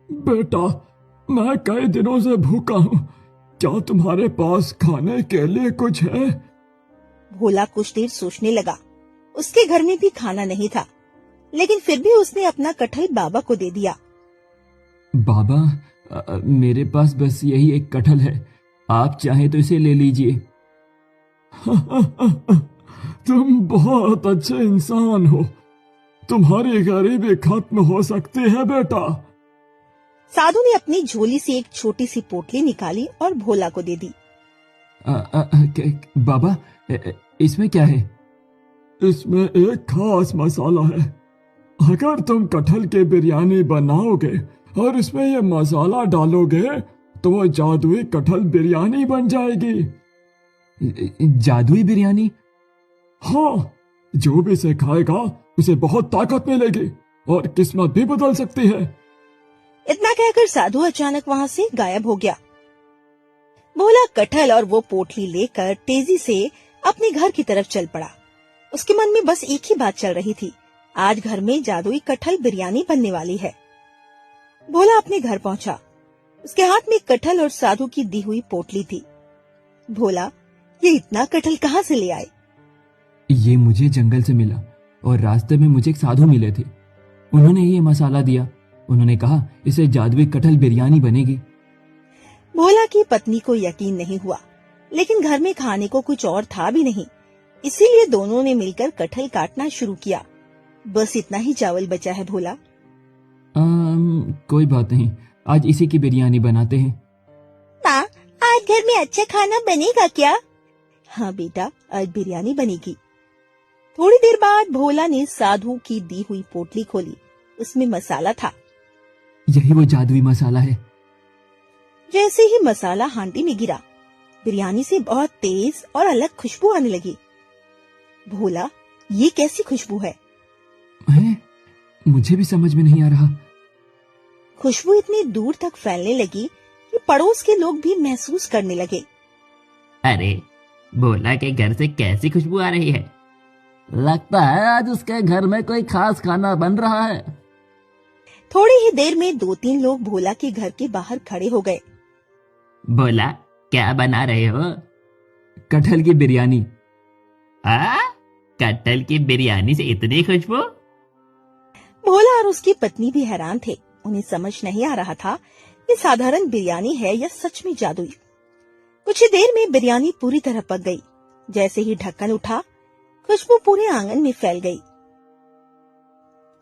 बेटा, मैं कई दिनों से भूखा हूँ। क्या तुम्हारे पास खाने के लिए कुछ है? भोला कुछ देर सोचने लगा। उसके घर में भी खाना नहीं था, लेकिन फिर भी उसने अपना कटहल बाबा को दे दिया। बाबा, मेरे पास बस यही एक कटहल है, आप चाहे तो इसे ले लीजिए। तुम बहुत अच्छे इंसान हो। तुम्हारी गरीबी खत्म हो सकती है बेटा। साधु ने अपनी झोली से एक छोटी सी पोटली निकाली और भोला को दे दी। बाबा, इसमें क्या है? इसमें एक खास मसाला है। अगर तुम कटहल की बिरयानी बनाओगे और इसमें ये मसाला डालोगे तो वो जादुई कटहल बिरयानी बन जाएगी। जादुई बिरयानी? हाँ, जो भी इसे खाएगा उसे बहुत ताकत मिलेगी और किस्मत भी बदल सकती है। इतना कहकर साधु अचानक वहाँ से गायब हो गया। भोला कटहल और वो पोटली लेकर तेजी से अपने घर की तरफ चल पड़ा। उसके मन में बस एक ही बात चल रही थी, आज घर में जादुई कटहल बिरयानी बनने वाली है। भोला अपने घर पहुंचा। उसके हाथ में कटहल और साधु की दी हुई पोटली थी। भोला, ये इतना कटहल कहाँ से ले आए? ये मुझे जंगल से मिला और रास्ते में मुझे एक साधु मिले थे। उन्होंने ये मसाला दिया। उन्होंने कहा इसे जादुई कटहल बिरयानी बनेगी। भोला की पत्नी को यकीन नहीं हुआ, लेकिन घर में खाने को कुछ और था भी नहीं, इसीलिए दोनों ने मिलकर कटहल काटना शुरू किया। बस इतना ही चावल बचा है भोला। कोई बात नहीं, आज इसी की बिरयानी बनाते हैं। माँ, आज घर में अच्छा खाना बनेगा क्या? हाँ बेटा, आज बिरयानी बनेगी। थोड़ी देर बाद भोला ने साधु की दी हुई पोटली खोली। उसमें मसाला था। यही वो जादुई मसाला है। जैसे ही मसाला हांडी में गिरा, बिरयानी से बहुत तेज और अलग खुशबू आने लगी। भोला, ये कैसी खुशबू है? मुझे भी समझ में नहीं आ रहा। खुशबू इतनी दूर तक फैलने लगी कि पड़ोस के लोग भी महसूस करने लगे। अरे, भोला के घर से कैसी खुशबू आ रही है? लगता है आज उसके घर में कोई खास खाना बन रहा है। थोड़ी ही देर में 2-3 लोग भोला के घर के बाहर खड़े हो गए। भोला, क्या बना रहे हो? कटहल की बिरयानी। कटहल की बिरयानी से इतनी खुशबू? भोला और उसकी पत्नी भी हैरान थे। उन्हें समझ नहीं आ रहा था ये साधारण बिरयानी है या सच में जादुई। कुछ ही देर में बिरयानी पूरी तरह पक गई। जैसे ही ढक्कन उठा, खुशबू पूरे आंगन में फैल गई।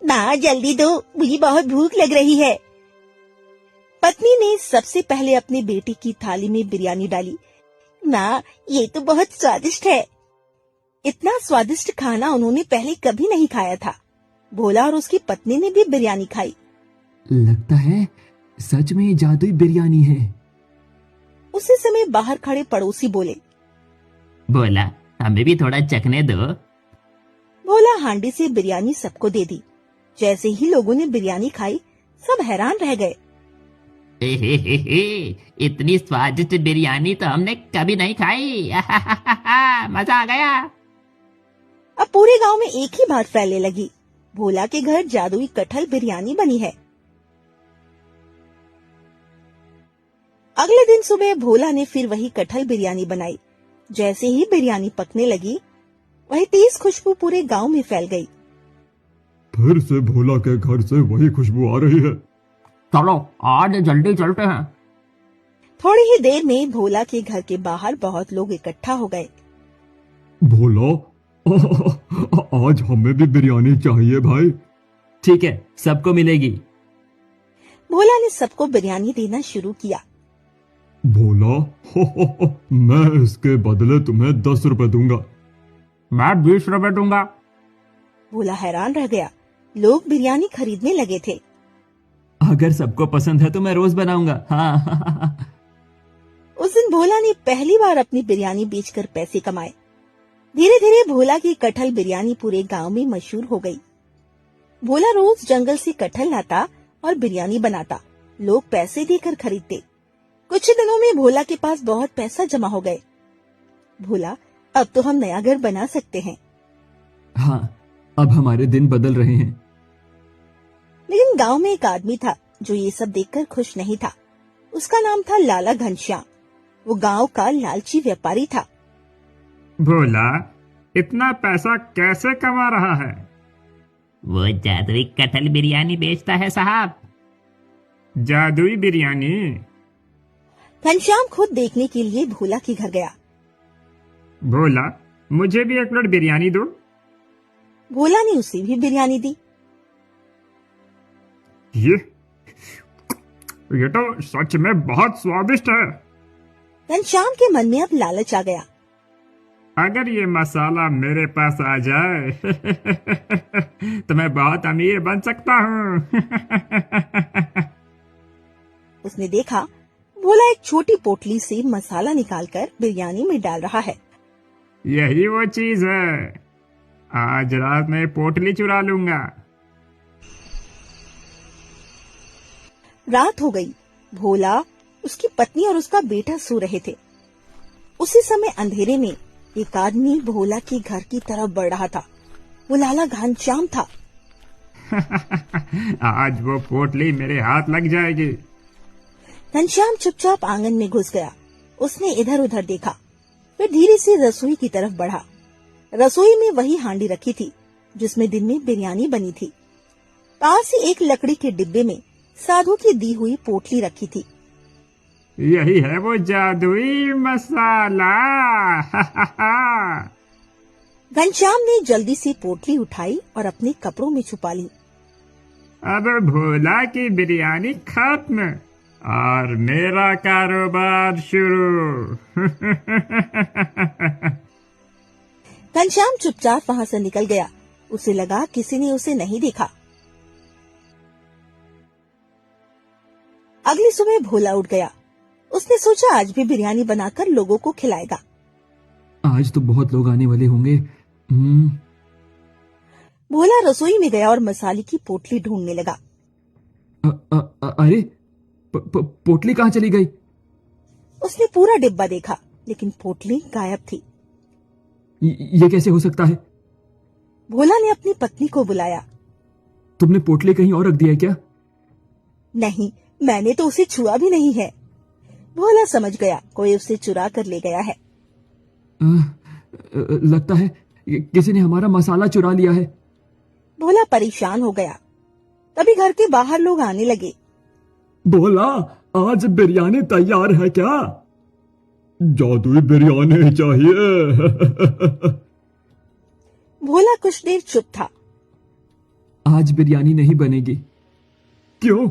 माँ, जल्दी दो, मुझे बहुत भूख लग रही है। पत्नी ने सबसे पहले अपनी बेटी की थाली में बिरयानी डाली। माँ, ये तो बहुत स्वादिष्ट है। इतना स्वादिष्ट खाना उन्होंने पहले कभी नहीं खाया था। भोला और उसकी पत्नी ने भी बिरयानी खाई। लगता है सच में ये जादुई बिरयानी है। उसी समय बाहर खड़े पड़ोसी बोले, भोला, हमें भी थोड़ा चखने दो। भोला हांडी से बिरयानी सबको दे दी। जैसे ही लोगों ने बिरयानी खाई, सब हैरान रह गए। इतनी स्वादिष्ट बिरयानी तो हमने कभी नहीं खाई। मजा आ गया। अब पूरे गांव में एक ही बात फैलने लगी, भोला के घर जादुई कटहल बिरयानी बनी है। अगले दिन सुबह भोला ने फिर वही कटहल बिरयानी बनाई। जैसे ही बिरयानी पकने लगी, वही तेज खुशबू पूरे गांव में फैल गई। फिर से भोला के घर से वही खुशबू आ रही है। चलो, आज जल्दी चलते हैं। थोड़ी ही देर में भोला के घर के बाहर बहुत लोग इकट्ठा हो गए। भोला, आज हमें भी बिरयानी चाहिए भाई। ठीक है, सबको मिलेगी। भोला ने सबको बिरयानी देना शुरू किया। भोला, मैं इसके बदले तुम्हें 10 रुपए दूंगा। मैं 20 रुपए दूंगा। भोला हैरान रह गया। लोग बिरयानी खरीदने लगे थे। अगर सबको पसंद है तो मैं रोज बनाऊंगा। हाँ। उस दिन भोला ने पहली बार अपनी बिरयानी बेचकर पैसे कमाए। धीरे धीरे भोला की कटहल बिरयानी पूरे गांव में मशहूर हो गई। भोला रोज जंगल से कटहल लाता और बिरयानी बनाता। लोग पैसे देकर खरीदते। कुछ ही दिनों में भोला के पास बहुत पैसा जमा हो गए। भोला, अब तो हम नया घर बना सकते हैं। हाँ, अब हमारे दिन बदल रहे हैं। लेकिन गांव में एक आदमी था जो ये सब देखकर खुश नहीं था। उसका नाम था लाला घनश्याम। वो गांव का लालची व्यापारी था। भोला इतना पैसा कैसे कमा रहा है? वो जादुई कटहल बिरयानी बेचता है साहब। जादुई बिरयानी? घनश्याम खुद देखने के लिए भोला के घर गया। भोला मुझे भी एक प्लेट बिरयानी दो। भोला ने उसे भी बिरयानी दी। ये तो सच में बहुत स्वादिष्ट है। घनश्याम के मन में अब लालच आ गया। अगर ये मसाला मेरे पास आ जाए तो मैं बहुत अमीर बन सकता हूँ। उसने देखा भोला एक छोटी पोटली से मसाला निकालकर बिरयानी में डाल रहा है। यही वो चीज है, आज रात में पोटली चुरा लूंगा। रात हो गई। भोला, उसकी पत्नी और उसका बेटा सो रहे थे। उसी समय अंधेरे में एक आदमी भोला के घर की तरफ बढ़ रहा था। वो लाला घनश्याम था। आज वो पोटली मेरे हाथ लग जाएगी। घनश्याम चुपचाप आंगन में घुस गया। उसने इधर उधर देखा, फिर धीरे से रसोई की तरफ बढ़ा। रसोई में वही हांडी रखी थी जिसमें दिन में बिरयानी बनी थी। पास ही एक लकड़ी के डिब्बे में साधु की दी हुई पोटली रखी थी। यही है वो जादुई मसाला। घनश्याम ने जल्दी से पोटली उठाई और अपने कपड़ों में छुपा ली। अब भोला की बिरयानी खत्म और मेरा कारोबार शुरू। घनश्याम चुपचाप वहाँ से निकल गया। उसे लगा किसी ने उसे नहीं देखा। अगली सुबह भोला उठ गया। उसने सोचा आज भी बिरयानी बनाकर लोगों को खिलाएगा। आज तो बहुत लोग आने वाले होंगे। भोला रसोई में गया और मसाले की पोटली ढूंढने लगा। अरे पोटली कहाँ चली गई? उसने पूरा डिब्बा देखा लेकिन पोटली गायब थी। ये कैसे हो सकता है? भोला ने अपनी पत्नी को बुलाया। तुमने पोटली कहीं और रख दिया है क्या? नहीं, मैंने तो उसे छुआ भी नहीं है। भोला समझ गया कोई उसे चुरा कर ले गया है। लगता है किसी ने हमारा मसाला चुरा लिया है। भोला परेशान हो गया। तभी घर के बाहर लोग आने लगे। भोला, आज बिरयानी तैयार है क्या? जादुई बिरयानी चाहिए। भोला कुछ देर चुप था। आज बिरयानी नहीं बनेगी। क्यों?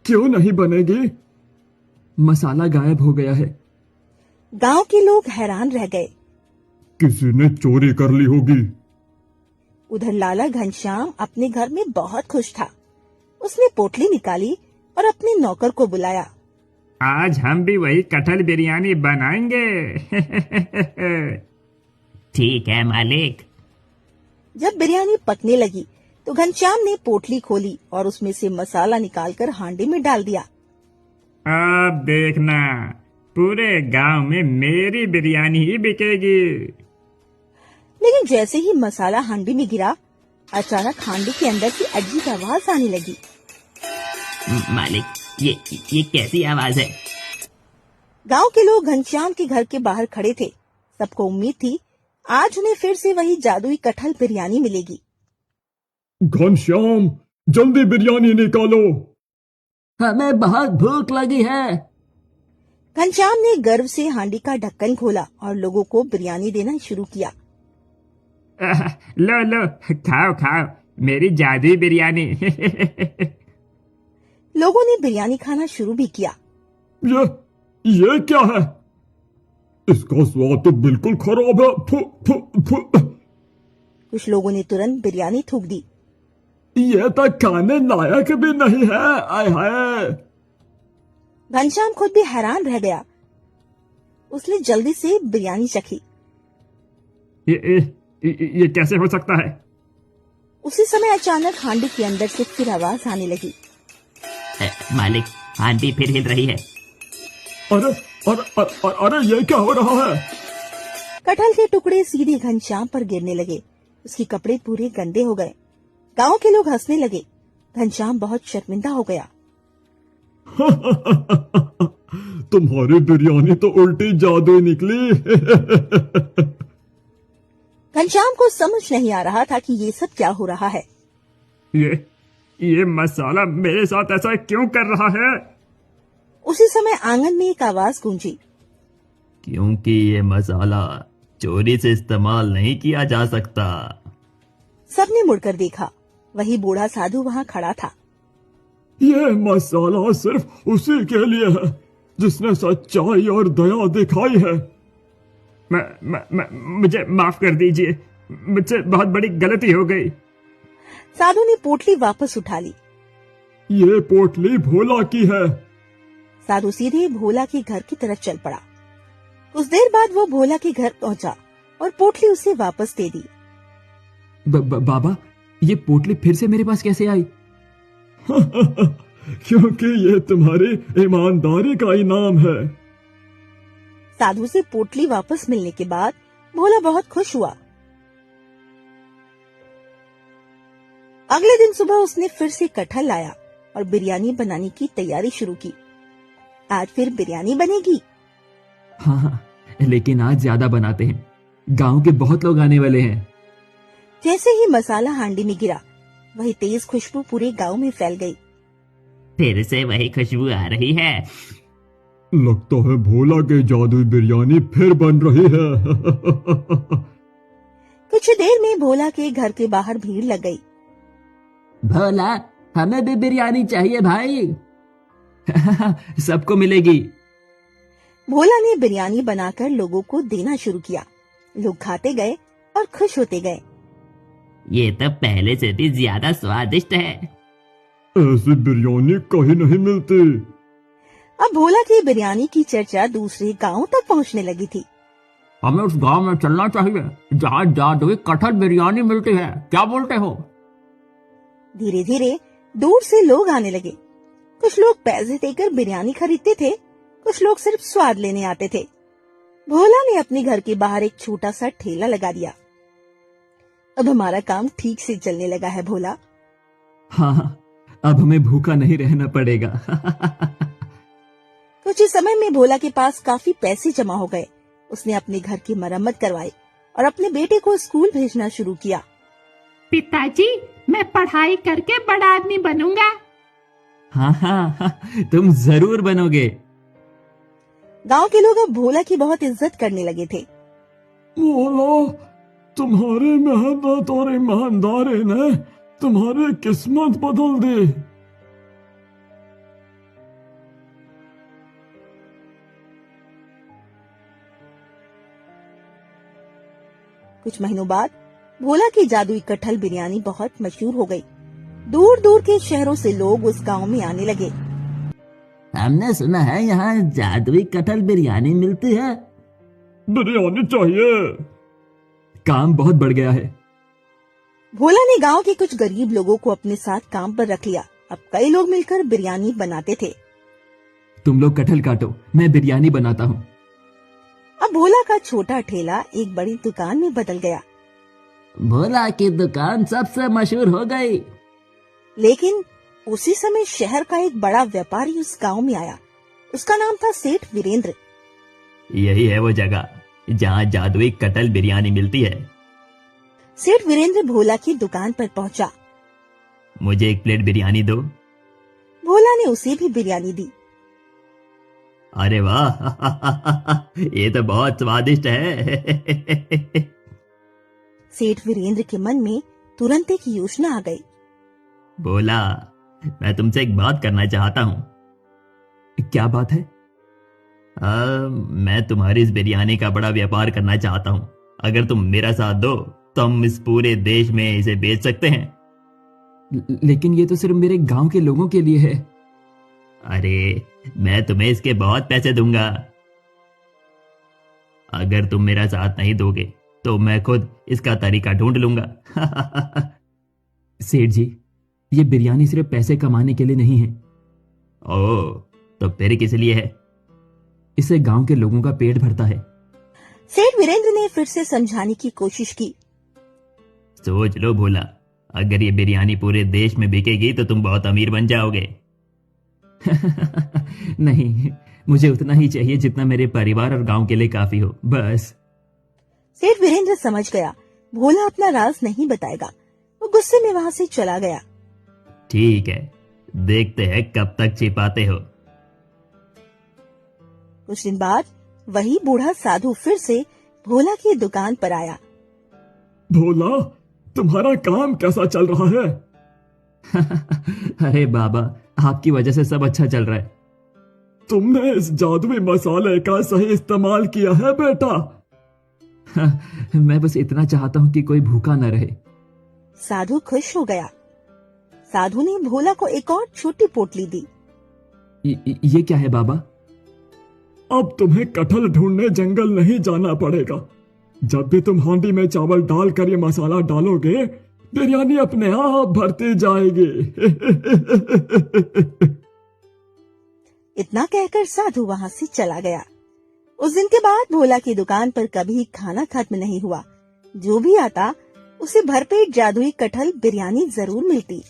क्यों नहीं बनेगी? मसाला गायब हो गया है। गांव के लोग हैरान रह गए। किसी ने चोरी कर ली होगी। उधर लाला घनश्याम अपने घर में बहुत खुश था। उसने पोटली निकाली और अपने नौकर को बुलाया। आज हम भी वही कटहल बिरयानी बनाएंगे। ठीक है मालिक। जब बिरयानी पकने लगी तो घनश्याम ने पोटली खोली और उसमें से मसाला निकालकर हांडी में डाल दिया। अब देखना, पूरे गांव में मेरी बिरयानी ही बिकेगी। लेकिन जैसे ही मसाला हांडी में गिरा, अचानक हांडी के अंदर से अजीब आवाज आने लगी। मालिक, ये कैसी आवाज है? गांव के लोग घनश्याम के घर के बाहर खड़े थे। सबको उम्मीद थी आज उन्हें फिर से वही जादुई कटहल बिरयानी मिलेगी। घनश्याम, जल्दी बिरयानी निकालो। हमें बहुत भूख लगी है। घनश्याम ने गर्व से हांडी का ढक्कन खोला और लोगों को बिरयानी देना शुरू किया। लो लो, खाओ खाओ मेरी जादुई बिरयानी। लोगों ने बिरयानी खाना शुरू भी किया। ये क्या है? इसका स्वाद तो बिल्कुल खराब है। फु, फु, फु। कुछ लोगों ने तुरंत बिरयानी थूक दी। ये तो खाने लायक भी नहीं है। आय हाय। घनश्याम खुद भी हैरान रह गया। उसने जल्दी से बिरयानी चखी। ये कैसे हो सकता है? उसी समय अचानक हांडी के अंदर से फिर आवाज आने लगी। मालिक, हांडी फिर हिल रही है। अरे अरे अरे अरे, ये क्या हो रहा है? कटहल के टुकड़े सीधे घनश्याम पर गिरने लगे। उसके कपड़े पूरे गंदे हो गए। गांव के लोग हंसने लगे। घनश्याम बहुत शर्मिंदा हो गया। तुम्हारी बिरयानी तो उल्टी जादुई निकली। घनश्याम को समझ नहीं आ रहा था कि ये सब क्या हो रहा है। ये मसाला मेरे साथ ऐसा क्यों कर रहा है? उसी समय आंगन में एक आवाज गूंजी। क्योंकि ये मसाला चोरी से इस्तेमाल नहीं किया जा सकता। सबने मुड़कर देखा। वही बूढ़ा साधु वहाँ खड़ा था। ये मसाला सिर्फ उसी के लिए है जिसने सच्चाई और दया दिखाई है। मुझे माफ कर दीजिए, मुझसे बहुत बड़ी गलती हो गई। साधु ने पोटली वापस उठा ली। ये पोटली भोला की है। साधु सीधे भोला के घर की तरफ चल पड़ा। कुछ देर बाद वो भोला के घर पहुंचा और पोटली उसे वापस दे दी। बाबा, ये पोटली फिर से मेरे पास कैसे आई? क्योंकि ये तुम्हारी ईमानदारी का इनाम है। साधु से पोटली वापस मिलने के बाद भोला बहुत खुश हुआ। अगले दिन सुबह उसने फिर से कटहल लाया और बिरयानी बनाने की तैयारी शुरू की। आज फिर बिरयानी बनेगी। हाँ, लेकिन आज ज्यादा बनाते हैं। गांव के बहुत लोग आने वाले हैं। जैसे ही मसाला हांडी में गिरा, वही तेज खुशबू पूरे गांव में फैल गई। फिर से वही खुशबू आ रही है। लगता है भोला के जादुई बिरयानी फिर बन रही है। कुछ देर में भोला के घर के बाहर भीड़ लग गई। भोला, हमें भी बिरयानी चाहिए भाई। सबको मिलेगी। भोला ने बिरयानी बनाकर लोगों को देना शुरू किया। लोग खाते गए और खुश होते गए। ये तो पहले से भी ज्यादा स्वादिष्ट है। ऐसी बिरयानी कहीं नहीं मिलती। अब भोला की बिरयानी की चर्चा दूसरे गांव तक पहुंचने लगी थी। हमें उस गांव में चलना चाहिए जहाँ जादुई कटहल बिरयानी मिलती है। क्या बोलते हो? धीरे धीरे दूर से लोग आने लगे। कुछ लोग पैसे देकर बिरयानी खरीदते थे, कुछ लोग सिर्फ स्वाद लेने आते थे। भोला ने अपने घर के बाहर एक छोटा सा ठेला लगा दिया। अब हमारा काम ठीक से चलने लगा है भोला। हाँ, अब हमें भूखा नहीं रहना पड़ेगा। कुछ ही समय में भोला के पास काफी पैसे जमा हो गए। उसने अपने घर की मरम्मत करवाई और अपने बेटे को स्कूल भेजना शुरू किया। पिताजी, मैं पढ़ाई करके बड़ा आदमी बनूंगा। हाँ हाँ हाँ, तुम जरूर बनोगे। गांव के लोग अब भोला की बहुत इज्जत करने लगे थे। भोला, तुम्हारी मेहनत और ईमानदारी ने तुम्हारी किस्मत बदल दी। कुछ महीनों बाद भोला की जादुई कटहल बिरयानी बहुत मशहूर हो गई। दूर दूर के शहरों से लोग उस गांव में आने लगे। हमने सुना है यहाँ जादुई कटहल बिरयानी मिलती है। बिरयानी चाहिए। काम बहुत बढ़ गया है। भोला ने गांव के कुछ गरीब लोगों को अपने साथ काम पर रख लिया। अब कई लोग मिलकर बिरयानी बनाते थे। तुम लोग कटहल काटो, मैं बिरयानी बनाता हूँ। अब भोला का छोटा ठेला एक बड़ी दुकान में बदल गया। भोला की दुकान सबसे मशहूर हो गई। लेकिन उसी समय शहर का एक बड़ा व्यापारी उस गांव में आया। उसका नाम था सेठ वीरेंद्र। यही है वो जगह जहाँ जादुई कटहल बिरयानी मिलती है। सेठ वीरेंद्र भोला की दुकान पर पहुंचा। मुझे एक प्लेट बिरयानी दो। भोला ने उसे भी बिरयानी दी। अरे वाह, ये तो बहुत स्वादिष्ट है। सेठ वीरेंद्र के मन में तुरंत एक योजना आ गई। भोला, मैं तुमसे एक बात करना चाहता हूँ। क्या बात है? मैं तुम्हारी इस बिरयानी का बड़ा व्यापार करना चाहता हूँ। अगर तुम मेरा साथ दो तो हम इस पूरे देश में इसे बेच सकते हैं। लेकिन ये तो सिर्फ मेरे गांव के लोगों के लिए है। अरे, मैं तुम्हें इसके बहुत पैसे दूंगा। अगर तुम मेरा साथ नहीं दोगे तो मैं खुद इसका तरीका ढूंढ लूंगा। सेठ जी, ये बिरयानी सिर्फ पैसे कमाने के लिए नहीं है। ओह, तो फिर किस लिए है? इससे गांव के लोगों का पेट भरता है। सेठ वीरेंद्र ने फिर से समझाने की कोशिश की। सोच लो भोला, अगर ये बिरयानी पूरे देश में बिकेगी तो तुम बहुत अमीर बन जाओगे। नहीं, मुझे उतना ही चाहिए जितना मेरे परिवार और गांव के लिए काफी हो, बस। सेठ वीरेंद्र समझ गया भोला अपना राज नहीं बताएगा। वो गुस्से में वहां से चला गया। ठीक है, देखते हैं कब तक छिपाते हो। कुछ दिन बाद वही बूढ़ा साधु फिर से भोला की दुकान पर आया। भोला, तुम्हारा काम कैसा चल रहा है? अरे बाबा, आपकी वजह से सब अच्छा चल रहा है। तुमने इस जादुई मसाले का सही इस्तेमाल किया है बेटा? मैं बस इतना चाहता हूँ कि कोई भूखा न रहे। साधु खुश हो गया। साधु ने भोला को एक और छोटी पोटली दी। ये क्या है बाबा? अब तुम्हें कटहल ढूंढने जंगल नहीं जाना पड़ेगा। जब भी तुम हांडी में चावल डालकर ये मसाला डालोगे, बिरयानी अपने आप भरती जाएगी। इतना कहकर साधु वहां से चला गया। उस दिन के बाद भोला की दुकान पर कभी खाना खत्म नहीं हुआ। जो भी आता उसे भरपेट जादुई कटहल बिरयानी जरूर मिलती।